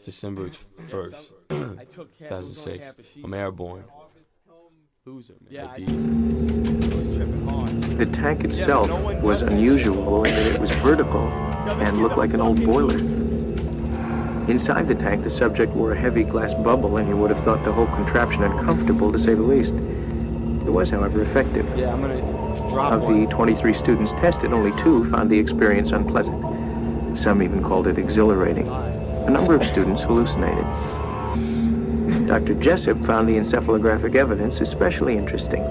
December 1st, 2006. I'm airborne. Loser, man. The tank itself was unusual in that it was vertical and looked like an old boiler. Inside the tank, the subject wore a heavy glass bubble, and you would have thought the whole contraption uncomfortable, to say the least. It was, however, effective. Yeah, I'm gonna drop Of the 23 students tested, only 2 found the experience unpleasant. Some even called it exhilarating. A number of students hallucinated. Dr. Jessup found the encephalographic evidence especially interesting.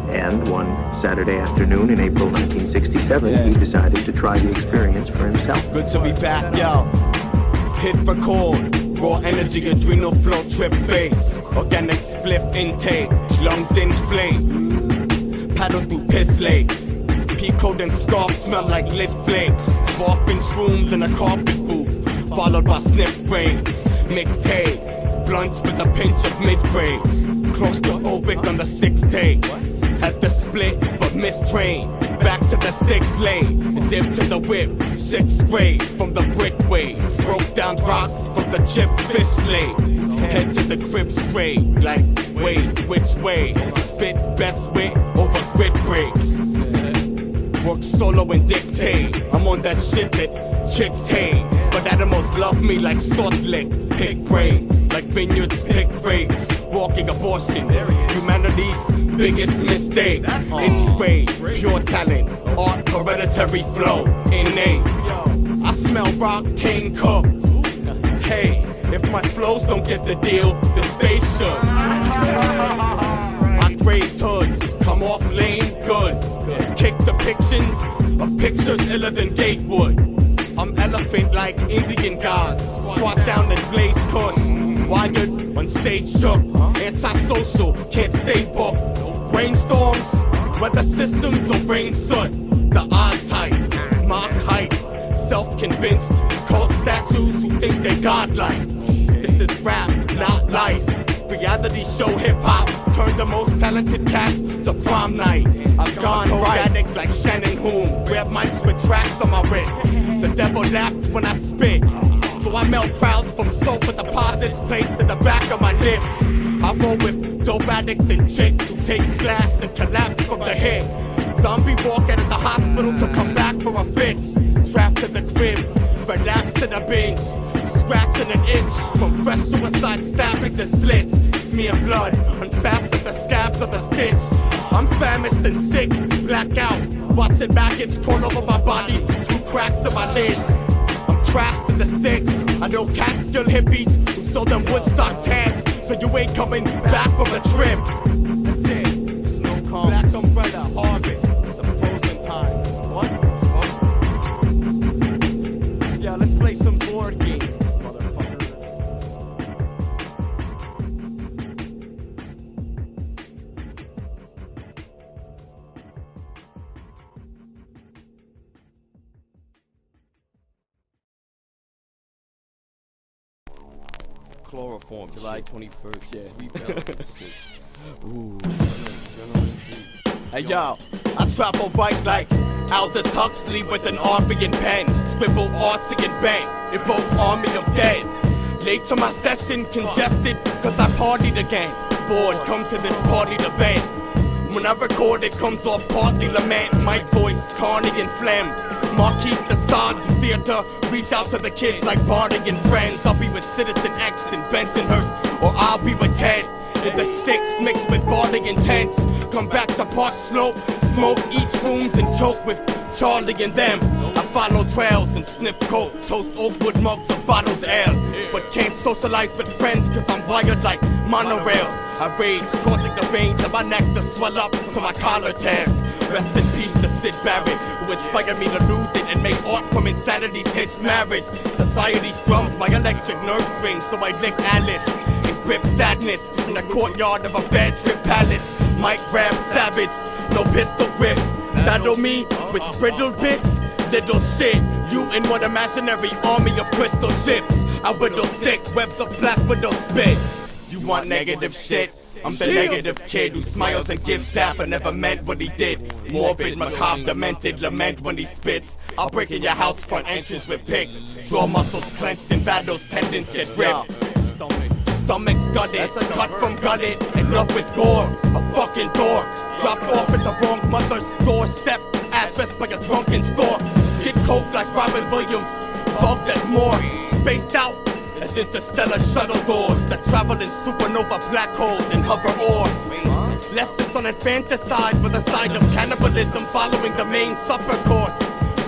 And one Saturday afternoon in April 1967, he decided to try the experience for himself. Good to be back, yo. Hit record, raw energy, adrenal flow, trip face. Organic spliff intake, lungs inflate. Paddle through piss lakes. Pea-coat and scarf smell like lit flakes. 12-inch rooms in a carpet booth, followed by sniffed brains. Mixed haze, blunts with a pinch of mid-grades. Claustrophobic on the 6th day. Had the split, but mistrained. Back to the sticks lane. Dip to the whip, 6th grade. From the brick way. Broke down rocks from the chip fish slate. Head to the crib straight. Like, wait, which way? Spit best wit over grit breaks. Work solo and dictate. I'm on that shit that chicks hate. But animals love me like salt lick. Pick brains, like vineyards pick grapes. Walking abortion, humanity's biggest mistake. Integrate, pure talent, art, hereditary flow, innate. I smell rock, king cooked. Hey, if my flows don't get the deal, the space should. I graze hoods, come off lane good. Kick depictions of pictures iller than Gatewood. I'm elephant like Indian gods. Squat down and blaze cuss. Wired, on stage shook. Antisocial, can't stay booked. Brainstorms, weather systems or rain soot. The odd type, mock hype. Self-convinced, cult statues who think they're godlike. This is rap, not life. Reality show hip-hop turned the most talented cats to prom night. I've gone erratic like Shannon Hoon. Grab mics with tracks on my wrist. The devil laughed when I spit. So I melt crowds from sulfur deposits placed in the back of my lips. I roll with dope addicts and chicks who take glass and collapse from the hit. Zombie walk out of the hospital to come back for a fix. Trapped in the crib, relapsed in a binge. Scratching an itch from fresh suicide stabbings and slits. Smear blood, unfasten the scabs of the stitch. I'm famished and sick, blackout. Watching maggots crawl over my body through cracks in my lids. I'm trashed in the sticks. I know Catskill hippies who sold them Woodstock tags. So you ain't coming back from the trip. That's it. Snow comes, black umbrella, harvest, the frozen time. What? Yeah, let's play some board games, motherfuckers. Chloroform, July 21st, yeah. 3006. Ooh. Hey yo, I travel right like Aldous Huxley with an Arbian pen. Scribble Arsian bang, evoke army of dead. Late to my session, congested, cause I partied again. Bored, come to this partied event. When I record it comes off partly lament. Mic voice, Carney and phlegm. Marquise de Sade theater. Reach out to the kids like Barney and friends. I'll be with Citizen X and Bensonhurst, or I'll be with Ted. In the sticks mixed with Barney and tents. Come back to Park Slope, smoke each rooms and choke with Charlie and them. I follow trails and sniff coke, toast Oakwood mugs of bottled ale. But can't socialize with friends cause I'm wired like monorails. I rage, causing the veins of my neck to swell up to my collar tabs. Rest in peace to Sid Barrett, who inspired me to lose it and make art from insanity's hitched marriage. Society strums my electric nerve strings, so I lick Alice and grip sadness in the courtyard of a bad trip palace. Might grab savage, no pistol grip. Battle me with brittle bits, little shit. You in one imaginary army of crystal ships. I whittle sick webs of black widow spit. You want negative shit? I'm the negative kid who smiles and gives dap and never meant what he did. Morbid, macabre, demented, lament when he spits. I'll break in your house front entrance with picks. Draw muscles clenched in battles, tendons get ripped. Stomach's gutted, cut from gutted, in love with gore. A fucking dork, dropped off at the wrong mother's doorstep. Addressed by a drunken stork. Get coke like Robin Williams, bugged as more. Spaced out as interstellar shuttle doors that travel in supernova black holes and hover orbs. Lessons on infanticide with a side of cannibalism following the main supper course.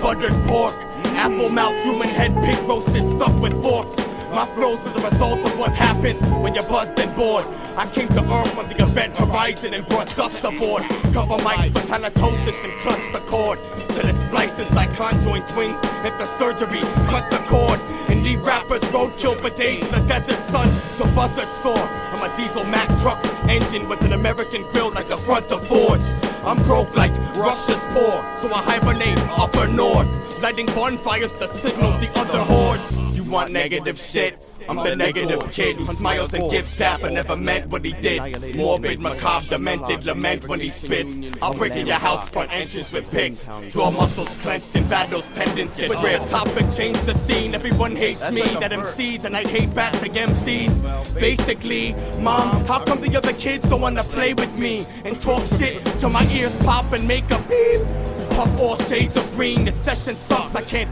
Buttered pork, apple mouth, human head, pig roasted, stuck with forks. My flows are the result of what happens when you're buzzed and bored. I came to Earth on the event horizon and brought dust aboard. Cover mics with halitosis and clutch the cord till it splices like conjoined twins. If the surgery cut the cord and leave rappers roadkill for days in the desert sun till buzzards soar. I'm a diesel Mack truck engine with an American grill like the front of Fords. I'm broke like Russia's poor, so I hibernate upper north, lighting bonfires to signal the other hordes. You want negative shit? I'm the negative kid who smiles and gives dap and never meant what he did. Morbid, macabre, demented, lament when he spits. I'll break in your house front entrance with picks. Draw muscles clenched in battles, tendons get ripped. Topic change the scene, everyone hates me. That MCs and I hate back the MCs. Basically, mom, how come the other kids don't wanna play with me and talk shit till my ears pop and make a beep? Pop all shades of green, the session sucks, I can't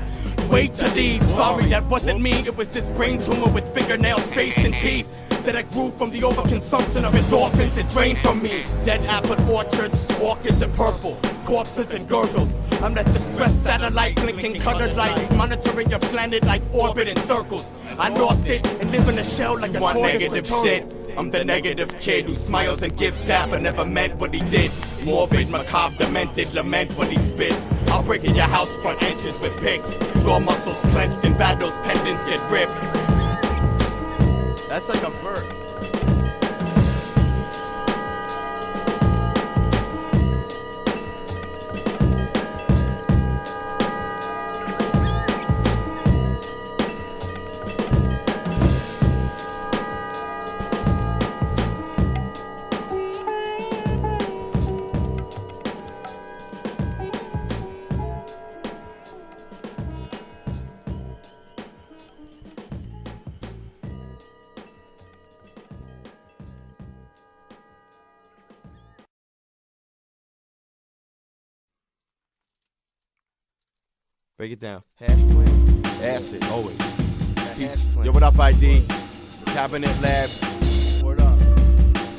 wait to leave. Sorry, that wasn't me, it was this brain tumor with fingernails, face and teeth that I grew from the overconsumption of endorphins it drained from me. Dead apple orchards, orchids and purple, corpses and gurgles. I'm that distressed satellite blinking colored lights, monitoring your planet like orbit in circles. I lost it and live in a shell like a negative shit. I'm the negative kid who smiles and gives dap and never meant what he did. Morbid, macabre, demented, lament when he spits. I'll break in your house front entrance with picks. Draw muscles clenched in battles, tendons get ripped. That's like a verb. Break it down. Hash plan, Acid, always. peace. Yo, what up, ID? Cabinet Lab. What up?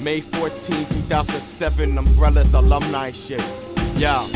May 14, 2007. Umbrellas, alumni shit. Yeah.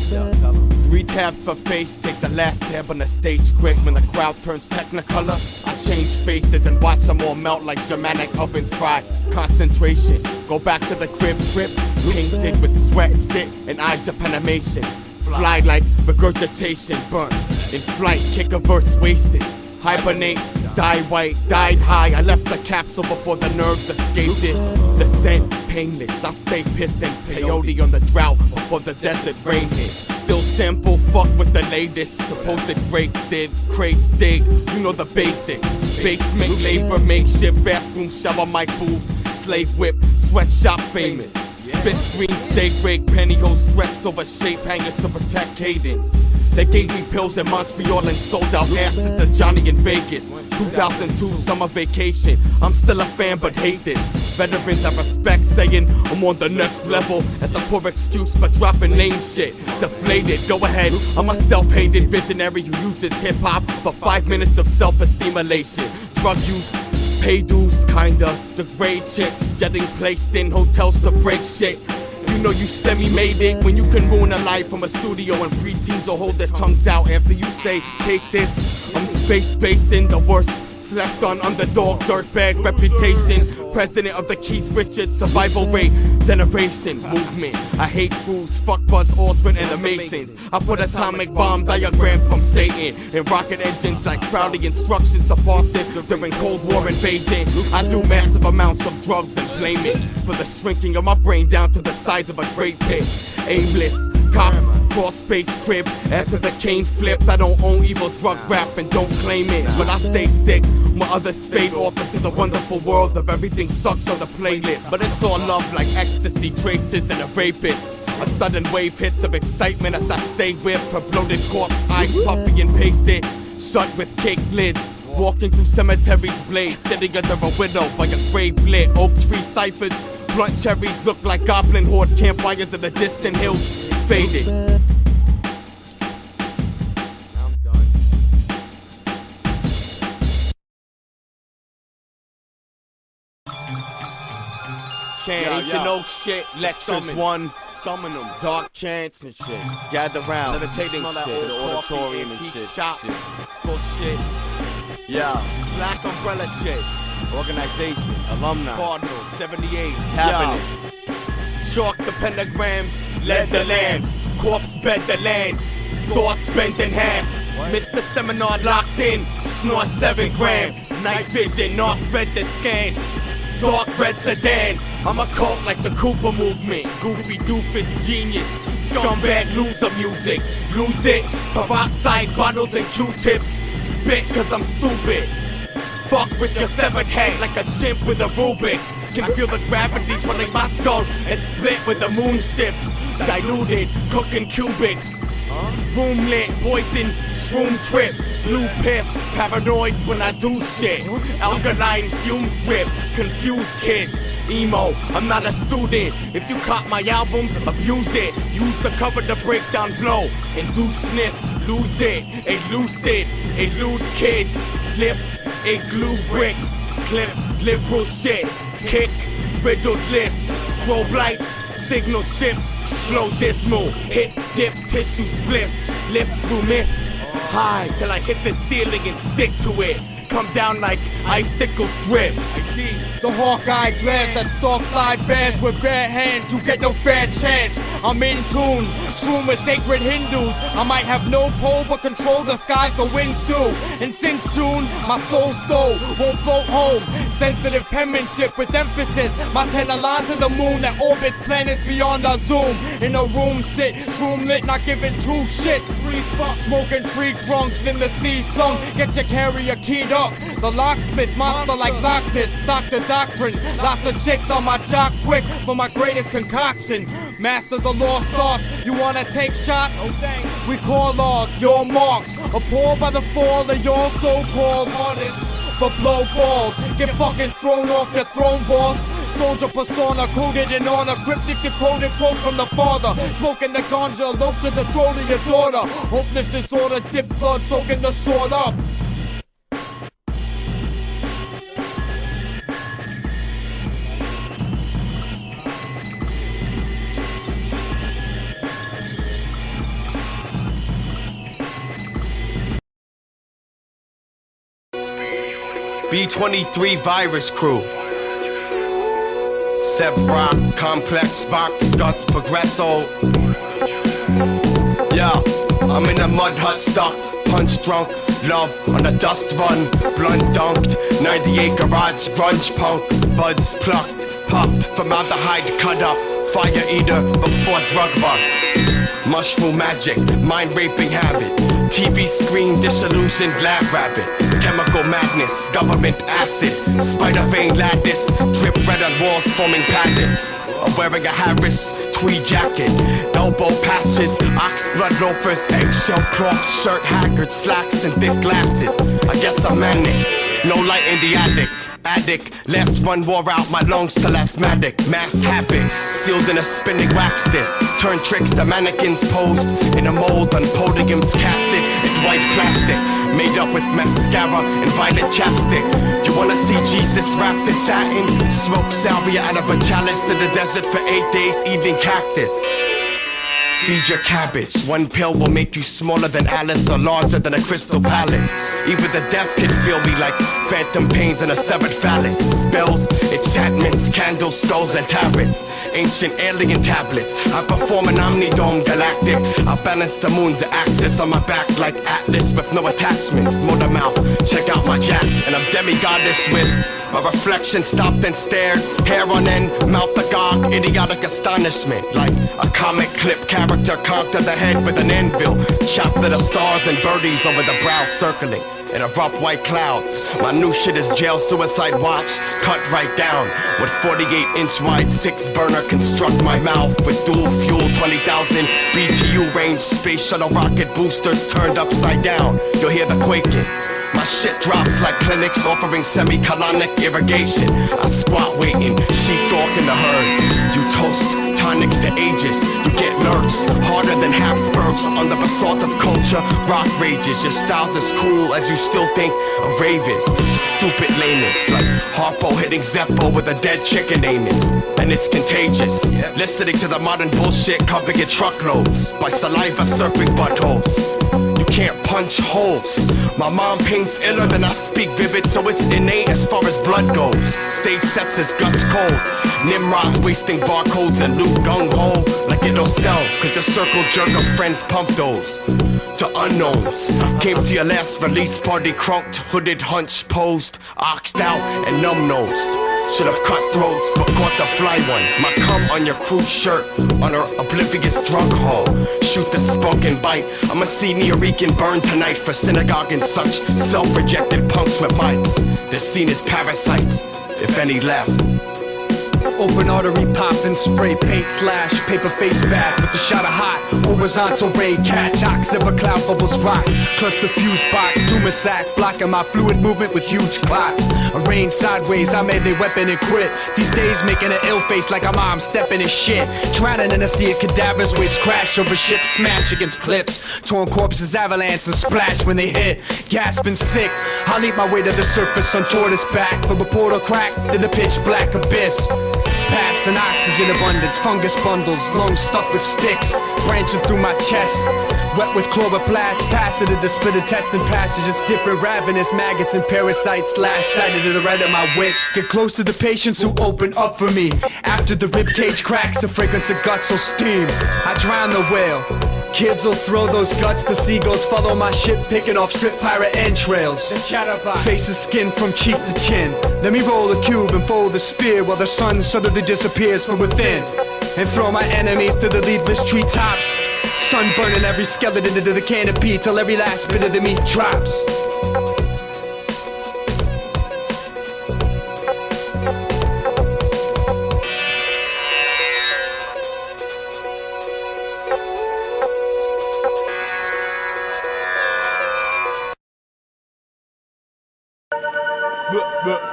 Tell 3 tabs for face, take the last tab on the stage quick. When the crowd turns technicolor, I change faces and watch them all melt like Germanic ovens fry. Concentration, go back to the crib trip, painted with sweat, sit, and eyes of animation. Fly like regurgitation, burnt in flight, kick a verse wasted. Hibernate, die white, died high. I left the capsule before the nerves escaped it. The scent, painless, I stay pissing. Peyote on the drought before the desert rain hit. Still simple, fuck with the latest. Supposed greats did, crates dig, you know the basic. Basement labor, makeshift bathroom, shower mic booth. Slave whip, sweatshop famous. Spit screen, steak rake, pantyhose stretched over shape hangers to protect cadence. They gave me pills in Montreal and sold out acid to Johnny in Vegas. 2002 summer vacation, I'm still a fan but hate this. Veterans I respect saying I'm on the next level as a poor excuse for dropping lame shit. Deflated, go ahead, I'm a self-hated visionary who uses hip-hop for 5 minutes of self-esteem-elation. Drug use, pay dues, kinda. Degrade chicks, getting placed in hotels to break shit. You know you semi-made it when you can ruin a life from a studio and preteens will hold their tongues out after you say, take this. I'm spacing the worst. Slept on underdog, dirtbag reputation. President of the Keith Richards survival rate generation movement. I hate fools, fuck Buzz Aldrin and the Masons. I put atomic bomb diagrams from Satan and rocket engines like Crowley instructions to pass it during Cold War invasion. I do massive amounts of drugs and blame it for the shrinking of my brain down to the size of a great pit. Aimless, copped cross space crib. After the cane flipped, I don't own evil drug rap and don't claim it. But I stay sick, while others fade off into the wonderful world of everything sucks on the playlist. But it's all love like ecstasy, traces, and a rapist. A sudden wave hits of excitement as I stay with her bloated corpse, eyes puffy and pasted, shut with cake lids. Walking through cemeteries blaze, sitting under a widow by a grave lit. Oak tree ciphers, blunt cherries look like goblin horde campfires in the distant hills, faded. I'm done. Chance, you know shit, lectures one. Summon them, dark chants and shit. Gather round, levitating shit, the auditorium and shit. Shop, book shit. Yeah, black umbrella shit. Organization, alumni, Cardinal, 78, cabinet. Chalk the pentagrams, led the lambs. Corpse bed the land, thoughts bent in half. Mr. Seminar locked in, snort 7 grams. Night vision, knock red to scan. Dark red sedan, I'm a cult like the Cooper movement. Goofy doofus genius, scumbag loser music. Lose it, peroxide bottles and Q-tips. Spit cause I'm stupid. Fuck with your severed head like a chimp with a Rubik's. Can feel the gravity pulling my skull and split with the moon shifts. Diluted, cooking cubics. Room lit, poison, shroom trip. Blue piff, paranoid when I do shit. Alkaline fumes drip, confused kids. Emo, I'm not a student. If you caught my album, abuse it. Use the cover to break down blow. And do sniff, lose it. Elucid, elude kids. Lift, glue bricks. Clip, liberal shit. Kick, riddled list. Strobe lights, signal ships. Flow dismal, hit, dip, tissue splits. Lift through mist. High till I hit the ceiling and stick to it. Come down like icicles drip. The hawk-eyed glance that stalk side bears with bare hands, you get no fair chance. I'm in tune, true with sacred Hindus. I might have no pole but control the skies the winds do. And since June, my soul stole, won't float home. Sensitive penmanship with emphasis. My pen aligned to the moon that orbits planets beyond our zoom. In a room sit, room lit, not giving 2 shits. Free fuck, smoking tree trunks in the sea sung. Get your carrier keyed up. The locksmith, monster like Loch Ness, Dr. Doctrine. Lots of chicks on my jock quick for my greatest concoction. Masters of lost arts, you wanna take shots? Oh dang, we call ours your marks. Appalled by the fall of your so-called artists. But blow balls, get fucking thrown off your throne, boss. Soldier persona, coded in honor, cryptic decoded quote from the father. Smoking the ganja, lope to the throat of your daughter. Hopeless disorder, dip blood, soaking the sword up. B-23 Virus Crew. Seb Rock, Complex, Boxguts, Progresso. Yeah, I'm in a mud hut stuck, punch drunk, love on a dust run, blunt dunked, 98 garage, grunge punk, buds plucked, puffed, formaldehyde cut up, fire eater before drug bust. Mushroom magic, mind raping habit, TV screen disillusioned lab rabbit, chemical madness, government acid, spider vein lattice, drip red on walls forming patterns. I'm wearing a Harris tweed jacket, elbow patches, ox blood loafers, eggshell cloth shirt, haggard slacks and thick glasses. I guess I'm manic, no light in the attic. Addict, last run wore out my lungs till asthmatic. Mass havoc, sealed in a spinning wax disc. Turn tricks to mannequins posed in a mold on podiums casted in white plastic. Made up with mascara and violet chapstick. You wanna see Jesus wrapped in satin? Smoke salvia out of a chalice in the desert for 8 days eating cactus. Feed your cabbage, 1 pill will make you smaller than Alice or larger than a crystal palace. Even the deaf can feel me like phantom pains in a severed phallus. Spells, enchantments, candles, skulls and tablets. Ancient alien tablets. I perform an omnidome galactic. I balance the moon's axis on my back like Atlas with no attachments. Motor mouth, check out my jack, and I'm dead demi-goddess with my reflection stopped and stared, hair on end, mouth agog, idiotic astonishment. Like a comic clip character conked to the head with an anvil, chopped little stars and birdies over the brow circling in abrupt white clouds. My new shit is jail suicide watch, cut right down. With 48-inch wide 6-burner construct my mouth with dual fuel 20,000 BTU range space shuttle rocket boosters turned upside down. You'll hear the quaking. My shit drops like clinics offering semi-colonic irrigation. I squat waiting, sheepdog in the herd. You toast tonics to ages, you get lurched harder than Habsburgs on the basalt of culture. Rock rages, your style's as cruel as you still think of ravens. Stupid layman's like Harpo hitting Zeppo with a dead chicken aimings. And it's contagious, listening to the modern bullshit covering your truckloads by saliva surfing buttholes. You can't punch holes. My mom paints iller than I speak vivid, so it's innate as far as blood goes. Stage sets his guts cold. Nimrod wasting barcodes and loot gung-ho like it'll sell, cause your circle jerk of friends pump those to unknowns. Came to your last release party crunked, hooded, hunch, posed, oxed out and numb-nosed. Should've cut throats, but caught the fly one. My cum on your crude shirt, on her oblivious drunk hole. Shoot the spoken bite. I'ma see Neorican burn tonight for synagogue and such self-rejected punks with mics. This scene is parasites, if any left. Open artery pop and spray paint slash paper face back with a shot of hot horizontal ray catch ox of a cloud bubbles rock cluster fuse box tumor sac blocking my fluid movement with huge clots arranged sideways. I made their weapon and quit these days making an ill face like a mom stepping in shit drowning in a sea of cadavers which crash over ships smash against cliffs torn corpses avalanche and splash when they hit gasping sick. I'll leap my way to the surface on tortoise back from a portal crack to the pitch black abyss. Passing oxygen abundance, fungus bundles, lungs stuck with sticks, branching through my chest. Wet with chloroplast, passing to the split intestine passages, different ravenous maggots and parasites, slash sighted to the right of my wits. Get close to the patients who open up for me. After the ribcage cracks, the fragrance of guts will steam. I drown the whale. Kids will throw those guts to seagulls, follow my ship, picking off strip pirate entrails. Faces skin from cheek to chin. Let me roll a cube and fold a spear while the sun suddenly disappears from within. And throw my enemies to the leafless treetops. Sun burning every skeleton into the canopy till every last bit of the meat drops.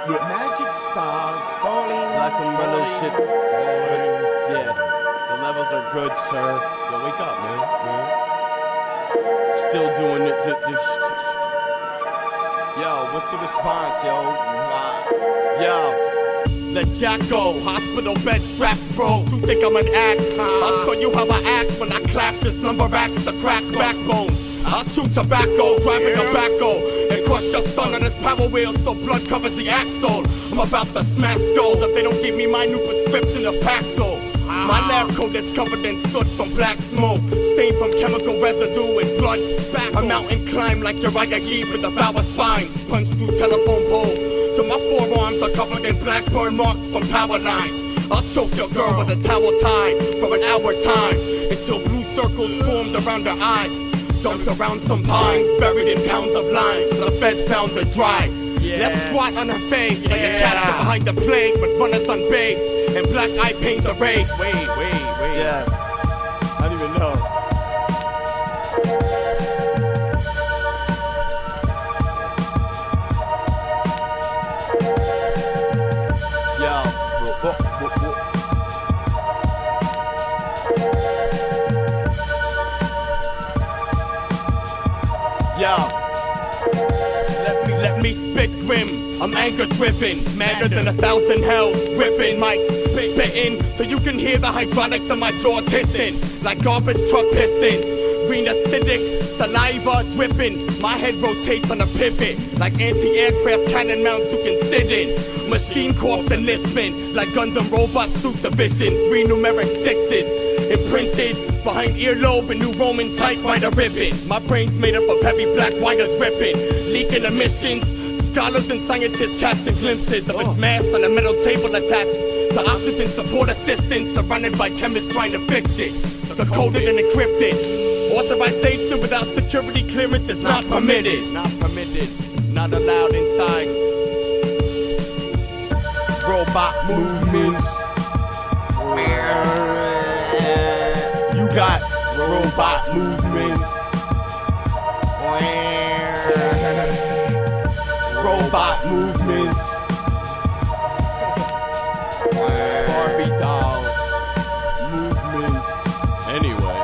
Magic stars falling, black umbrella shit falling. Yeah, the levels are good, sir. Yo, wake up, man. Still doing it. Yo, what's the response, yo? Yo, let Jack go. Hospital bed straps, bro. You think I'm an act? I'll show you how I act when I clap this number acts to crack backbones. I'll chew tobacco, driving a backhoe, and crush your son on his power wheel so blood covers the axle. I'm about to smash skulls if they don't give me my new prescription of Paxil. My lab coat is covered in soot from black smoke, stained from chemical residue and blood spackle. A mountain climb like Uriah Heep with the foul spines, punched through telephone poles till my forearms are covered in black burn marks from power lines. I'll choke your girl with a towel tied for an hour time until blue circles formed around her eyes. Dumped around some pines, buried in pounds of lime, so the feds found her dry. Let's squat on her face like a cat behind the plague with runners on base and black eye paints a race. Wait. Yeah, I don't even know. Let me spit grim. I'm anger driven, madder than 1,000 hells. Ripping mics, spitting, so you can hear the hydraulics of my jaws hissing like garbage truck pistons. Green acidic, saliva dripping. My head rotates on a pivot like anti-aircraft cannon mounts you can sit in. Machine Corps enlistment like Gundam robot suit division. 3 numeric 6s. Imprinted behind earlobe and new Roman typewriter ribbon. My brain's made up of heavy black wires ripping, leaking emissions, Scholars and scientists catching glimpses of its mass on a metal table attached to oxygen support assistance, surrounded by chemists trying to fix it. Decoded and encrypted. Authorization without security clearance is not permitted. Not permitted. Not allowed inside. Robot movements. You got robot movements. Robot movements. Barbie doll movements. Anyway.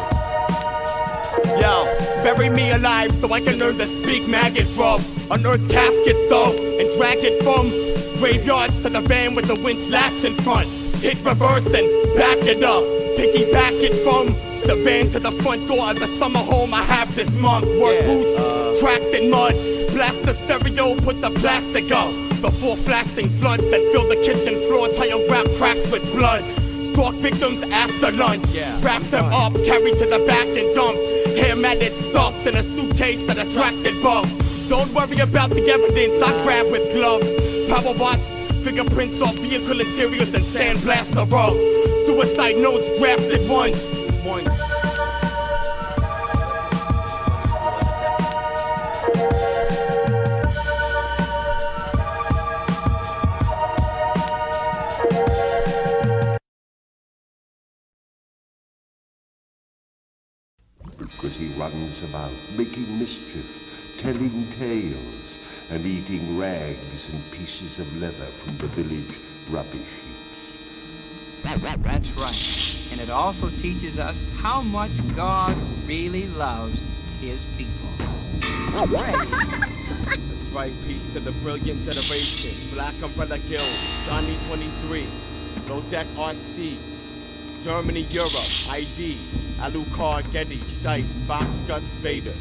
Yo, bury me alive so I can learn to speak maggot from unearthed caskets though, and drag it from graveyards to the van with the winch latch in front. Hit reverse and back it up. Piggyback it from the van to the front door of the summer home I have this month. Work boots, tracked in mud. Blast the stereo, put the plastic up. Before flashing floods that fill the kitchen floor, tile grab cracks with blood. Stalk victims after lunch, wrap them up, carry to the back and dump. Hair matted, stuffed in a suitcase that attracted bugs. Don't worry about the evidence, I grab with gloves. Power watched, fingerprints off vehicle interiors and sandblast the rugs. Suicide notes drafted once. Because he runs about, making mischief, telling tales, and eating rags and pieces of leather from the village rubbish heaps. That's right. And it also teaches us how much God really loves his people. That's right, peace to the brilliant generation. Black Umbrella Guild, Johnny 23, Low Deck RC, Germany, Europe, ID, Alucard, Getty, Shice, Boxguts, Vader.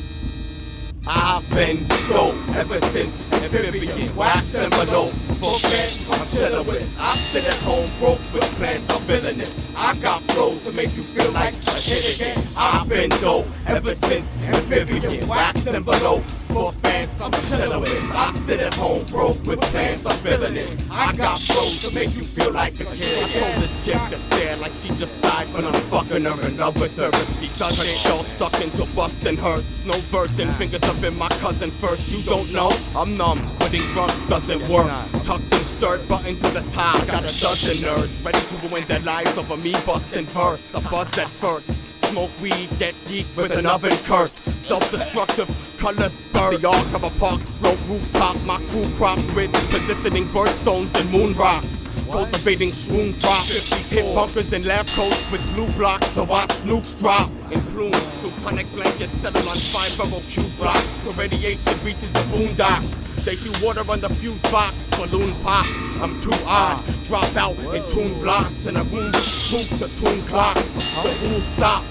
I've been dope ever since Amphibious, wax envelopes for fans I'm chillin' with. I sit at home broke with plans of villainous. I got flows to make you feel like a kid again. I've been dope ever since Amphibious, wax envelopes for fans I'm chillin' with. I sit at home broke with plans of villainous. I got flows to make you feel like a kid again. I told this chick to stare like she just died when I'm fucking her in love with her. If she doesn't, she'll suck into bustin' hurts. No virgin fingers up in my cousin first. You don't know? I'm numb. Quitting drugs doesn't work. Tucked in shirt, button to the tie. Got a dozen nerds ready to ruin their lives over me busting verse. A buzz at first. Smoke weed, get geeked with an oven curse. Self-destructive, color spur. The arc of a park slope rooftop. My crew crop grids, positioning birdstones and moon rocks. Cultivating shroom drops. Hit bunkers and lab coats with blue blocks to watch nukes drop. In plumes, plutonic blankets settle on 5-barrel cube blocks. The radiation reaches the boondocks. They threw water on the fuse box, balloon pop. I'm too odd, drop out in tune blocks. In a room spook the tune clocks. The rules stop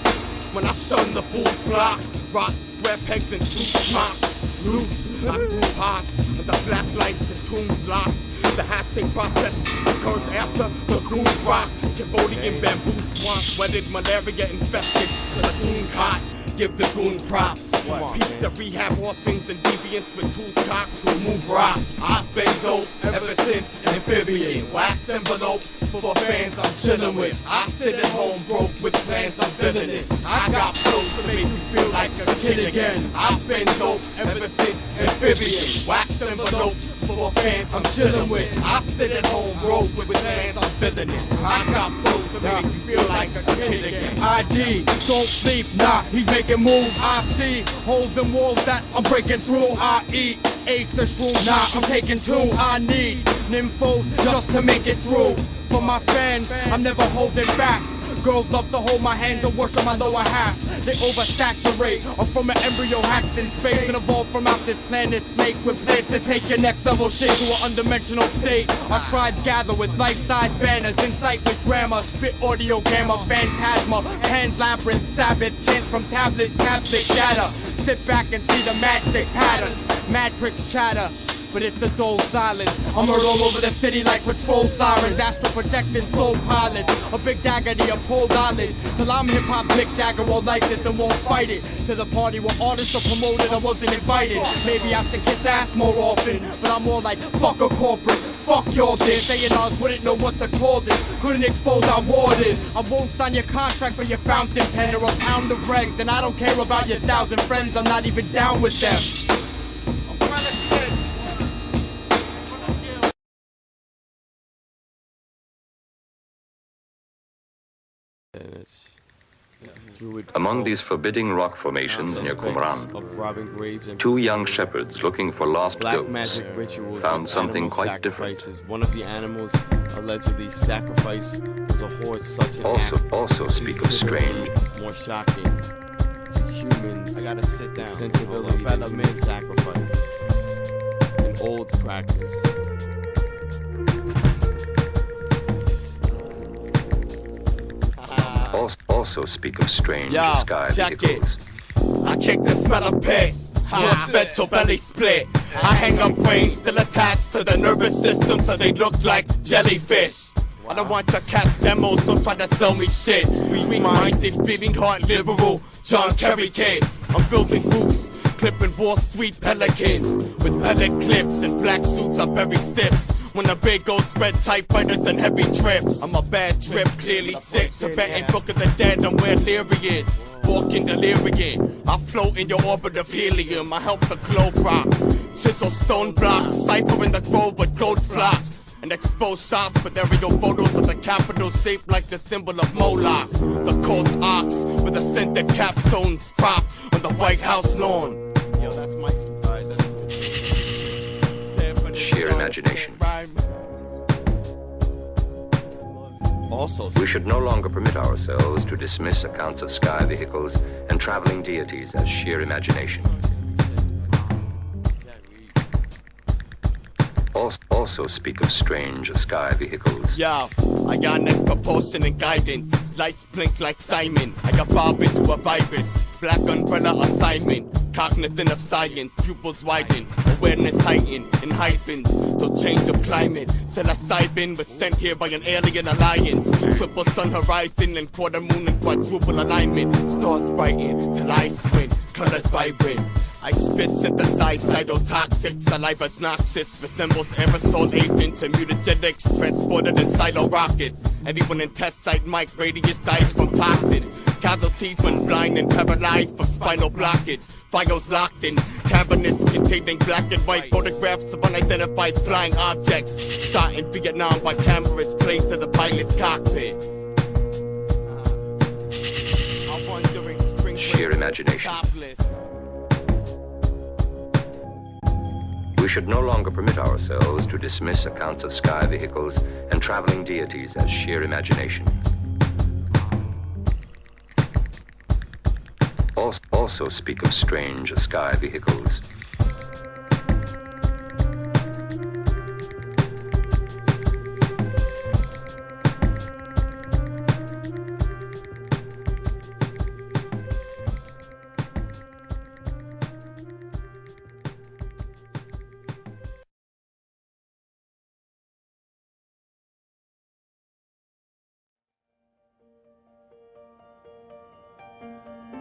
when I shun the fool's flock. Rock, square pegs and suit smocks. Loose, I grew pots with the black lights and tunes locked. The hatching process occurs after the goose rock. Cambodian bamboo swamp, weathered malaria infested. Platoon caught, give the goon props. Piece the rehab orphans and deviants with tools cocked to move rocks. I've been dope ever since Amphibious. Wax envelopes for fans I'm chillin' with. I sit at home broke with plans I'm villainous. I got flows to make you feel like a kid again. I've been dope ever since Amphibious. Wax envelopes for fans I'm chillin' with. I sit at home broke with plans I'm villainous. I got flows to make you feel like a kid again. ID, don't sleep, nah, he's making moves. I see holes in walls that I'm breaking through. I eat apes and shrooms, nah, I'm taking two. I need nymphos just to make it through. For my fans, I'm never holding back. Girls love to hold my hands and worship my lower half. They oversaturate, or from an embryo hatched in space and evolved from out this planet snake with plans to take your next level shit to an undimensional state. Our tribes gather with life-size banners, insight with grammar, spit audio gamma, phantasma, Pan's labyrinth, Sabbath, chants from tablets, tablet data. Sit back and see the magic patterns, matrix chatter. but it's a dull silence. I'm heard all over the city like patrol sirens, astral projecting soul pilots. A big dagger to your pulled eyelids. Till I'm hip-hop Mick Jagger all like this and won't fight it. To the party where artists are promoted, I wasn't invited. Maybe I should kiss ass more often, but I'm more like fuck a corporate. Fuck your biz, A&Rs wouldn't know what to call this. Couldn't expose our warders. I won't sign your contract for your fountain pen or a pound of regs. And I don't care about your 1,000 friends, I'm not even down with them. Among these forbidding rock formations near Qumran, 2 young shepherds looking for lost goats found something quite different. One of the animals allegedly sacrificed was a horse. Such an act Also speak of strange. More shocking to humans. I gotta sit down. Sensibility development, sacrifice, an old practice. Also speak of strange sky vehicles. I kick the smell of piss. Just fed till belly split. I hang up brains still attached to the nervous system so they look like jellyfish. I don't want your cat demos, don't try to sell me shit. Weak-minded, bleeding heart, liberal John Kerry kids. I'm building roofs, clipping Wall Street pelicans with pellet clips and black suits up every stiffs. When the big goes red typewriters and heavy trips. I'm a bad trip, clearly sick. Tibetan Book of the Dead, I'm where Leary is. Walking delirium, I float in your orbit of helium. I help the globe rock. Chisel stone blocks, cipher in the grove with gold flocks. And expose shots with aerial photos of the capital shaped like the symbol of Moloch. The cult's ox with a scented capstones prop on the White House lawn. Yo, that's my... Sheer imagination. We should no longer permit ourselves to dismiss accounts of sky vehicles and traveling deities as sheer imagination. Also speak of strange sky vehicles. Yo, I got neck propulsion and guidance. Lights blink like Simon. I got Bob into a virus. Black umbrella assignment. Cognizant of science. Pupils widen. Awareness heightened. In hyphens. So change of climate. Psilocybin was sent here by an alien alliance. Triple sun horizon and quarter moon and quadruple alignment. Stars brighten till I squint. Colors vibrant. I spit synthesized cytotoxic, saliva's noxious, resembles aerosol agents and mutagenics transported in silo rockets. Anyone in test site mic radius dies from toxins. Casualties when blind and paralyzed from spinal blockage. Files locked in cabinets containing black and white photographs of unidentified flying objects. Shot in Vietnam by cameras placed in the pilot's cockpit. I'm wondering spring sheer imagination. Topless. We should no longer permit ourselves to dismiss accounts of sky vehicles and traveling deities as sheer imagination. Also speak of strange sky vehicles.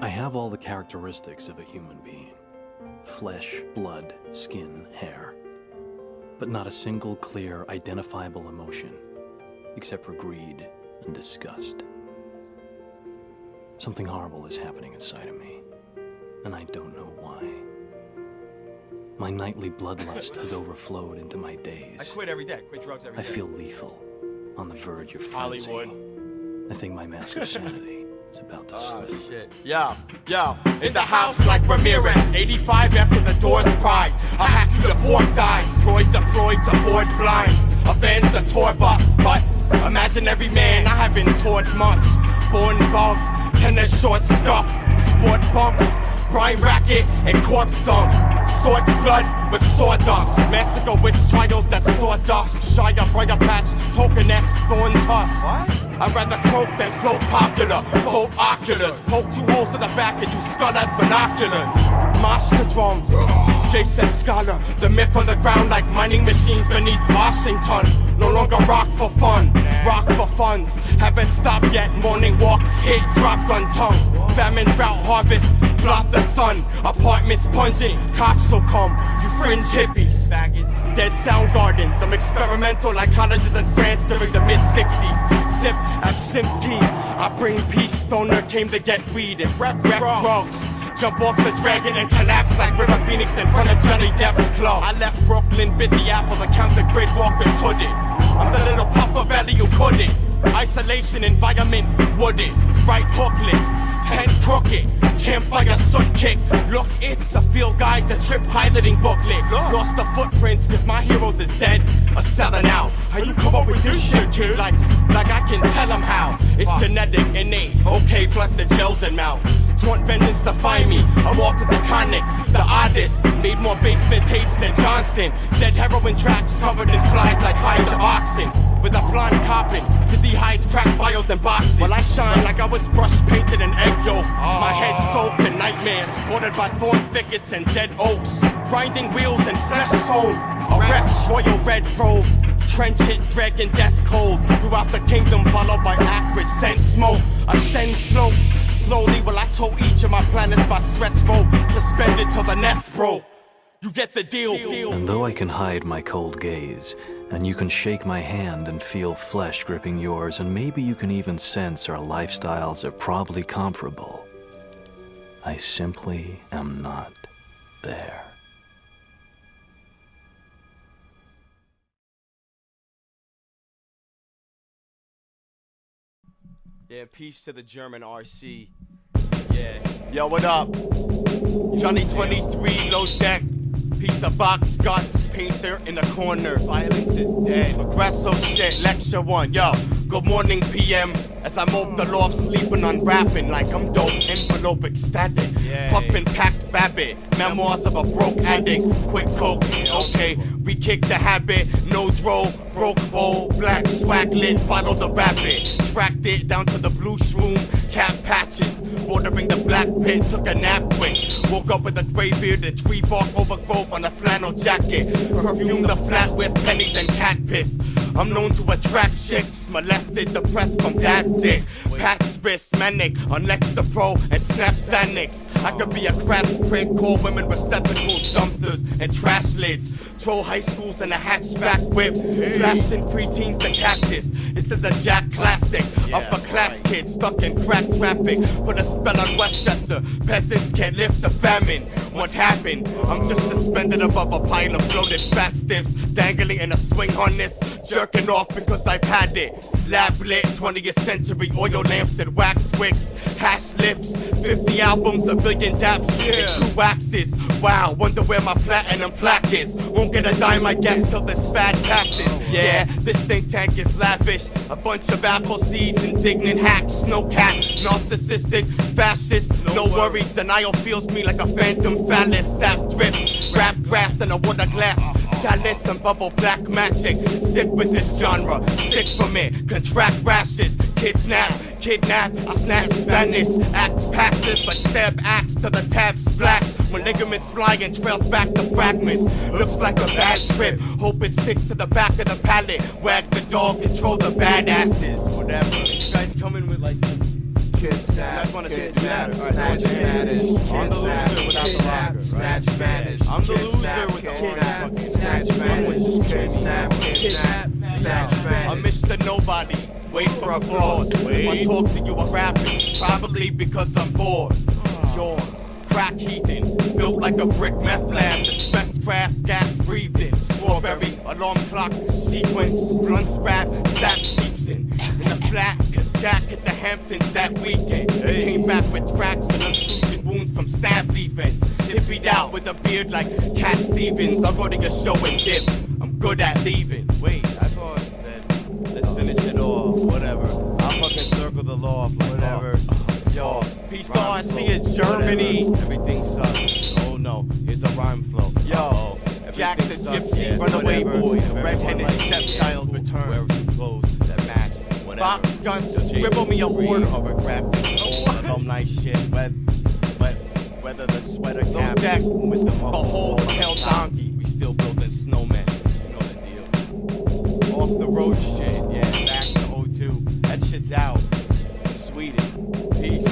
I have all the characteristics of a human being. Flesh, blood, skin, hair. But not a single clear, identifiable emotion, except for greed and disgust. Something horrible is happening inside of me, and I don't know why. My nightly bloodlust has overflowed into my days. I quit every day, quit drugs every day. I feel lethal, on the verge of frenzy. Hollywood. I think my mask of sanity is about to slip. Shit. Yo, in the house like Ramirez. 85 after the doors pried. I hacked through the pork thighs. Droids aboard blinds. Avenge the tour bus. But imagine every man, I haven't toured much. Born bumped, tennis shorts scuffed. Sport bumps, crime racket, and corpse dump. Sword blood with sawdust. Massacre witch trials that sawdust. Shy up, brighter patch, token-esque thorn tusk. What? I'd rather croak than float popular. Both oculars, poke 2 holes in the back and use skull as binoculars. Mosh to drums, Jason Scholar, the myth on the ground like mining machines beneath Washington. No longer rock for fun, rock for funds. Haven't stopped yet, morning walk, hit, dropped on tongue. Famine, drought, harvest, blot the sun. Apartments pungent, cops will come. You fringe hippies, dead sound gardens. I'm experimental like colleges in France during the mid-60s. Sip absinthe, I bring peace. Stoner came to get weed and rep drugs. Jump off the dragon and collapse like River Phoenix in front of Johnny Depp's club. I left Brooklyn, bit the apple, and count the grid walkers hooded. I'm the little Papa Valley who couldn't. Isolation environment wooded, right hookless, 10 crooked. Campfire soot kick. Look, it's a field guide, the trip piloting booklet. Lost the footprints, cause my heroes is dead or selling out. How you come up with this shit, kid? Like I can tell them how. It's genetic, innate, okay, plus the gels in mouth. Want vengeance to find me. I walked with the conic, the oddest. Made more basement tapes than Johnston. Dead heroin tracks covered in flies like hides of oxen. With a blonde coppin', cause he hides crack vials and boxes. Well, I shine like I was brush painted in egg yolk. My head soaked in nightmares, bordered by thorn thickets and dead oaks. Grinding wheels and flesh sown. A wretch, royal red robe. Trench hit, dragon death cold. Throughout the kingdom, followed by acrid scent smoke. Ascend slopes. Slowly while I tow each of my planets by sweats rope, suspended till the next broke. You get the deal. And though I can hide my cold gaze, and you can shake my hand and feel flesh gripping yours, and maybe you can even sense our lifestyles are probably comparable, I simply am not there. Yeah, peace to the German RC. Yeah. Yo, what up? Johnny 23, low deck. Peace to Boxguts, painter in the corner. Violence is dead. Progresso shit, lecture 1. Yo, good morning PM. As I mope the loft, sleeping on rapping like I'm dope. Envelope ecstatic. Puffin' packed babbit. Memoirs of a broke addict. Quick coke, okay. We kick the habit. No dro, broke bowl. Black swag lit, follow the rabbit. Tracked it down to the blue shroom. Cap patches, bordering the black pit. Took a nap quick. Woke up with a gray beard and tree bark overgrowth on a flannel jacket. Perfume the flat with pennies and cat piss. I'm known to attract chicks, molested, depressed from dad's dick. Pat's wrist, manic, on Lexapro and Snatch Vanish. I could be a crass prick, call women receptacles, dumpsters, and trash lids. Troll high schools in a hatchback whip. Flashing preteens the cactus. This is a Jack classic. Upper class kid stuck in crack traffic. Put a spell on Westchester. Peasants can't lift the famine. What happened? I'm just suspended above a pile of bloated fat stiffs, dangling in a swing harness, jerking off because I've had it. Lab lit, 20th century oil lamps and wax wicks, hash lips, 50 albums, a billion daps, and 2 waxes. Wow, wonder where my platinum plaque is. Won't get a dime, I guess, till this fad passes. Yeah, this think tank is lavish. A bunch of apple seeds, indignant hacks, no cap, narcissistic, fascist. No worries, denial feels me like a phantom phallus. Sap drips, rap grass and a water glass. Chalice and bubble black magic. Sick with this genre, sick from it. Contract rashes, kids nap, kidnap, snatch Vanish. Act passive but stab axe to the tab splash. When ligaments fly and trails back the fragments. Looks like a bad trip, hope it sticks to the back of the pallet. Wag the dog, control the badasses. Whatever, you guys coming with like some kid snap, kid snap, snatch vanish. I'm the loser without the lager. Snatch vanish. I'm the loser with the fucking snatch vanish. Kid snap, snatch vanish. I'm Mr. Nobody. Wait for applause. If I talk to you, a rapping, probably because I'm bored. Yawn. Crack heathen, built like a brick meth lab. Distress craft, gas breathing. Strawberry, alarm clock, sequence, blunts rap, sap seeps in the flat, cause Jack hit the Hamptons that weekend. Came back with tracks and unsuited wounds from stab defense. Hippied out with a beard like Cat Stevens. I'll go to your show and dip. I'm good at leaving. Wait, I thought that let's finish it all. Whatever. I'll fucking circle the law like whatever. Yo, peace to RC in Germany. Everything sucks. Oh no, here's a rhyme flow. Yo, Jack the Gypsy, runaway boy, the red-headed stepchild return. Wear some clothes that match. Boxguts, scribble me a word over graphics. Old alumni shit. Whether Whether the sweater cap with the whole hell donkey, we still building snowmen. You know the deal. Off the road shit, yeah, back to O2. That shit's out. Sweden. Peace.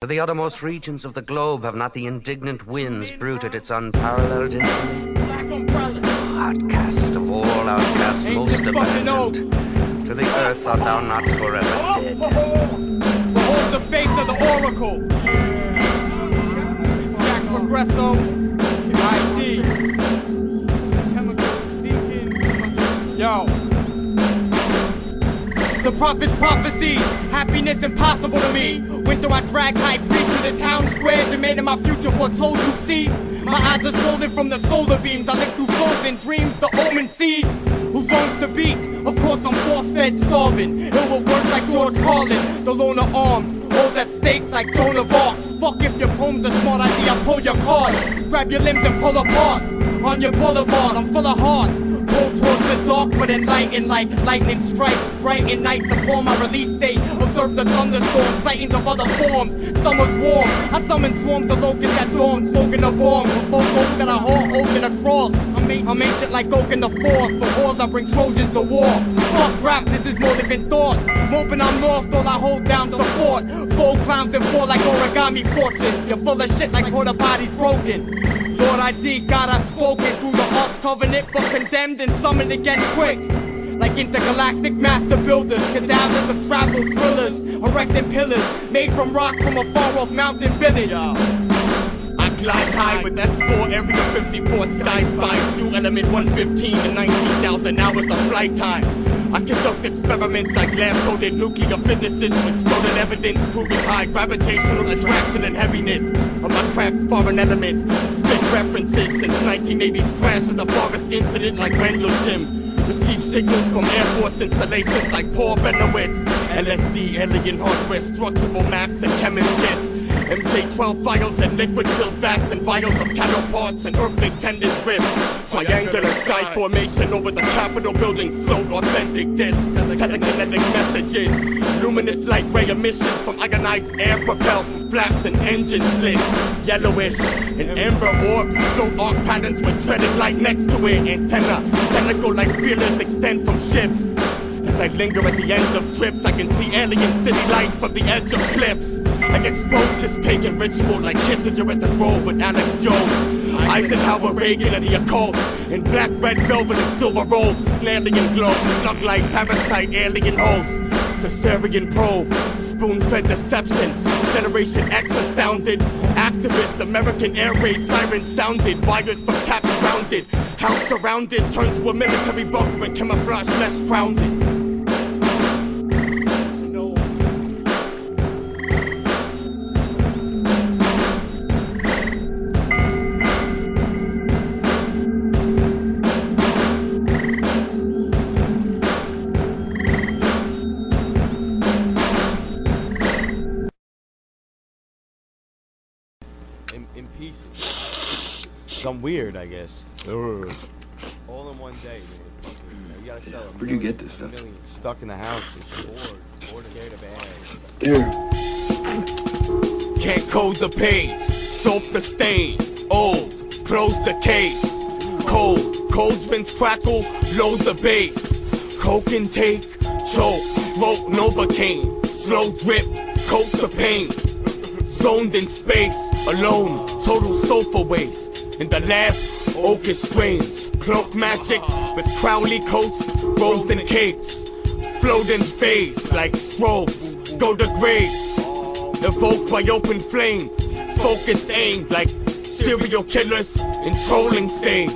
The uttermost regions of the globe have not the indignant winds bruited its unparalleled infamy. Outcast of all outcasts, most abandoned. To the earth art thou not forever dead. Behold the face of the oracle. Jakprogresso, ID. Chemical seeking. Yo. The prophet's prophecy, happiness impossible to me. Winter I drag high priest to the town square, demanding my future foretold you see. My eyes are swollen from the solar beams, I live through souls and dreams, the omen seed. Who owns the beat? Of course I'm force-fed, starving. Ill with words like George Carlin, the loner armed. Rolls at stake like Joan of Arc. Fuck if your poems are smart, I see I pull your card. Grab your limbs and pull apart. On your boulevard, I'm full of heart. Roll towards the dark but enlightened like lightning strikes. Brighten nights upon my release date. Observe the thunderstorm, sightings of other forms. Summer's warm, I summon swarms of locusts at dawn. Smoking a bomb, provoke those that are hard open across. I'm ancient like Oak in the Fourth. For wars I bring Trojans to war. Fuck rap, this is more than thought. Moping I'm lost, all I hold down's the fort. Four clowns and four like origami fortunes. You're full of shit like porta bodies broken. Lord ID, God I've spoken through the arts covenant, but condemned and summoned again quick. Like intergalactic master builders, cadavers of travel thrillers, erecting pillars made from rock from a far off mountain village. I glide high with S4 Area 54 Sky Spies, through element 115 and 19,000 hours of flight time. I conduct experiments like lab-coated nuclear physicists with stolen evidence proving high gravitational attraction and heaviness of my craft's foreign elements. Spit references since 1980's crash of the forest incident like Rendlesham. Receive signals from Air Force installations like Paul Benowitz. LSD, alien hardware, structural maps and chemist kits. MJ-12 files and liquid-filled vats and vials of cattle parts and earthquake tendons ripped. Triangular sky formation over the Capitol building float authentic discs. Telekinetic messages. Luminous light ray emissions from ionized air propelled from flaps and engine slits. Yellowish and amber orbs float arc patterns with treading light next to it. Antenna, tentacle like feelers extend from ships. As I linger at the end of trips, I can see alien city lights from the edge of cliffs. I expose this pagan ritual like Kissinger at the Grove with Alex Jones. Eisenhower, Reagan, and the occult. In black, red velvet and silver robes. Snarlian glow, slug like parasite alien hosts. Caesarean probe, spoon-fed deception. Generation X astounded. Activists, American air raid sirens sounded. Wires from taps rounded. House surrounded, turned to a military bunker and camouflage mesh crowns it. In pieces. Some weird, I guess. All in one day, man. You gotta sell it. Where'd you get this stuff? Stuck in the house. It's bored, scared of ass. There. Can't code the page. Soap the stain. Old. Close the case. Cold. Cauldrons crackle. Load the base. Coke intake. Choke. Throat Novocaine. Slow drip. Coat the pain. Zoned in space, alone, total sofa waste. In the lab, oak is strange. Cloak magic with Crowley coats, rolls and capes. Float and phase like strobes, go to graves. Evoked by open flame, focus aim like serial killers in trolling stage.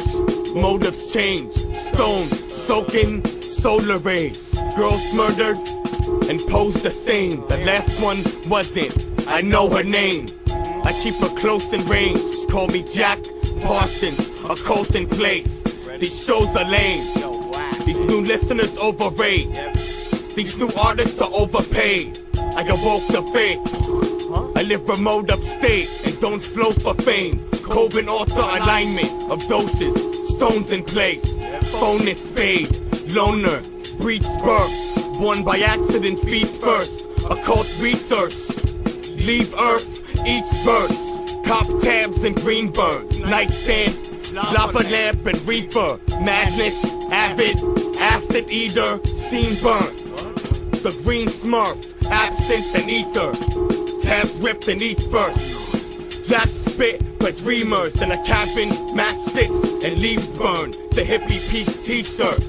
Motives change, stone, soaking, solar rays. Girls murdered and posed the same. The last one wasn't, I know her name. I keep her close in range. Call me Jack Parsons, a cult in place. These shows are lame. These new listeners overrate. These new artists are overpaid. I awoke the faith. I live remote upstate and don't flow for fame. Coven altar alignment of doses, stones in place. Phone is spade, loner, breached birth. Born by accident, feet first. Occult research, leave earth, each verse. Cop tabs and Greenberg, nightstand, lava lamp and reefer. Madness, avid, acid eater, scene burnt. The green smurf, absinthe and ether. Tabs ripped and eat first. Jack spit for dreamers in a cabin, matchsticks and leaves burn. The hippie peace t-shirt.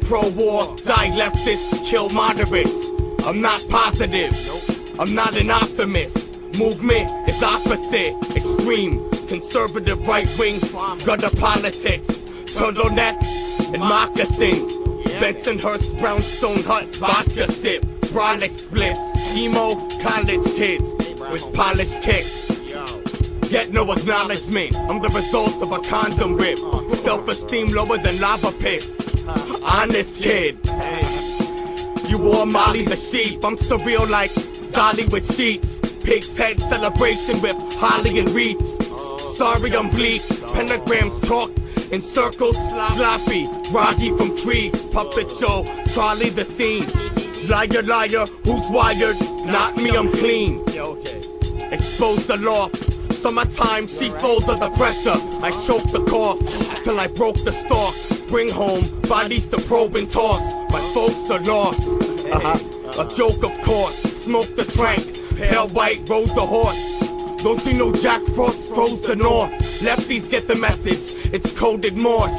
Pro-war, die leftists, kill moderates. I'm not positive, I'm not an optimist. Movement is opposite, extreme. Conservative right-wing, gutter politics. Turtleneck and moccasins. Bensonhurst, brownstone hut, vodka sip. Brolic splits, emo college kids with polished kicks. Get no acknowledgement, I'm the result of a condom rip. Self-esteem lower than lava pits. Honest kid. You wore Molly the sheep, I'm surreal like Dolly with sheets. Pig's head celebration with holly and wreaths. Sorry I'm bleak, pentagrams talked in circles, sloppy, groggy from trees. Puppet show, Charlie the scene. Liar, liar, who's wired? Not me, I'm clean. Expose the loft. Summertime, she folds under pressure. I choke the cough till I broke the stalk. Bring home bodies to probe and toss. My folks are lost. A joke, of course. Smoke the trank. Pale white rode the horse. Don't you know Jack Frost froze the north? Lefties get the message. It's coded Morse.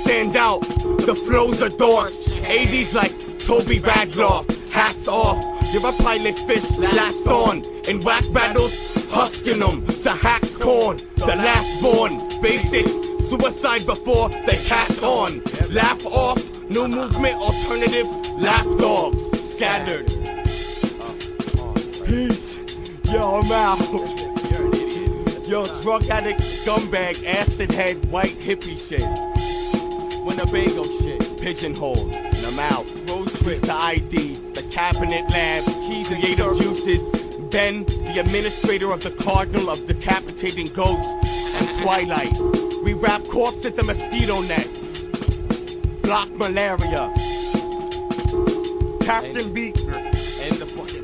Stand out. The flows are dorks. 80s like Toby Ragloff, hats off. You're a pilot fish, last on. In whack battles, husking them to hacked corn. The last born, basic suicide before they catch on. Laugh off, new movement, alternative, lap dogs, scattered. Peace, yo, I'm out. Yo, drug addict, scumbag, acid head, white hippie shit. Winnebago shit, pigeonhole, and I'm out. Road trips to ID, the cabinet lab, creative juices. Ben, the administrator of the Cardinal of Decapitating Goats, and Twilight. We wrap corpses in mosquito nets. Block malaria. Captain Beaker. And the fucking